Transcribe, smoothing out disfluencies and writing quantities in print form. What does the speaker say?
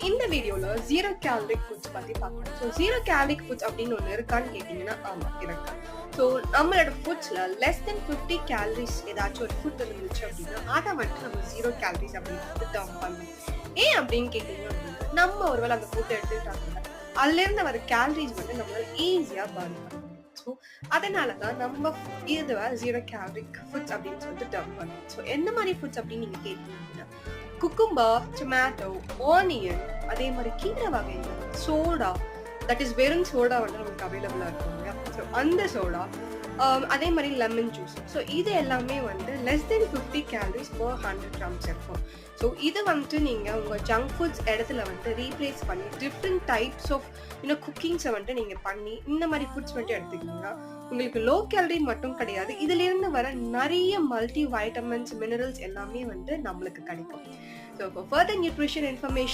இந்த வீடியோல zero calorific foods பத்தி பார்க்கலாம். ஸோ ஜீரோ கேலரிக் ஃபுட்ஸ் அப்படின்னு ஒன்று இருக்கான்னு கேட்டீங்கன்னா ஆமா இருக்கு. ஸோ நம்மளோட ஃபுட்ஸ்ல லெஸ் தென் 50 கேலரிஸ் ஏதாச்சும் ஒரு ஃபுட் இருந்துச்சு அப்படின்னா அதை வந்துட்டு நம்ம ஜீரோ கேலரிஸ் அப்படின்னு டேர்ம் பண்ணணும். ஏன் அப்படின்னு கேட்டீங்க அப்படின்னா நம்ம ஒருவேளை அந்த ஃபுட் எடுத்துக்கிட்டாங்க அதுல இருந்து வர கேலரிஸ் வந்து நம்மளால ஈஸியா பர்ன் பண்ண முடியும். ஸோ அதனாலதான் நம்ம இதுவா ஜீரோ கேலரிக் ஃபுட்ஸ் அப்படின்னு சொல்லிட்டு டேர்ம் பண்ணணும். ஸோ எந்த மாதிரி ஃபுட்ஸ் அப்படின்னு நீங்க கேட்டீங்க அப்படின்னா குக்கும்பர், டொமேட்டோ, ஆனியன், அதே மாதிரி கீரை வகைகள், சோடா, தட் இஸ் வெறும் சோடா வந்து நமக்கு அவைலபிளா இருக்கும் இல்லையா? ஸோ அந்த சோடா, அதே மாதிரி லெமன் ஜூஸ். ஸோ இது எல்லாமே வந்து less than 50 calories per 100 grams இருக்கும். ஸோ இது வந்துட்டு நீங்கள் உங்கள் ஜங்க் ஃபுட்ஸ் இடத்துல வந்து ரீப்ளேஸ் பண்ணி டிஃப்ரெண்ட் டைப்ஸ் ஆஃப் குக்கிங்ஸை வந்துட்டு நீங்கள் பண்ணி இந்த மாதிரி ஃபுட்ஸ் வந்துட்டு எடுத்துக்கிட்டீங்கன்னா உங்களுக்கு லோ கேலரி மட்டும் கிடையாது, இதுலேருந்து வர நிறைய மல்டி வைட்டமின்ஸ், மினரல்ஸ் எல்லாமே வந்து நம்மளுக்கு கிடைக்கும். ஸோ இப்போ ஃபர்தர் நியூட்ரிஷன் இன்ஃபர்மேஷன்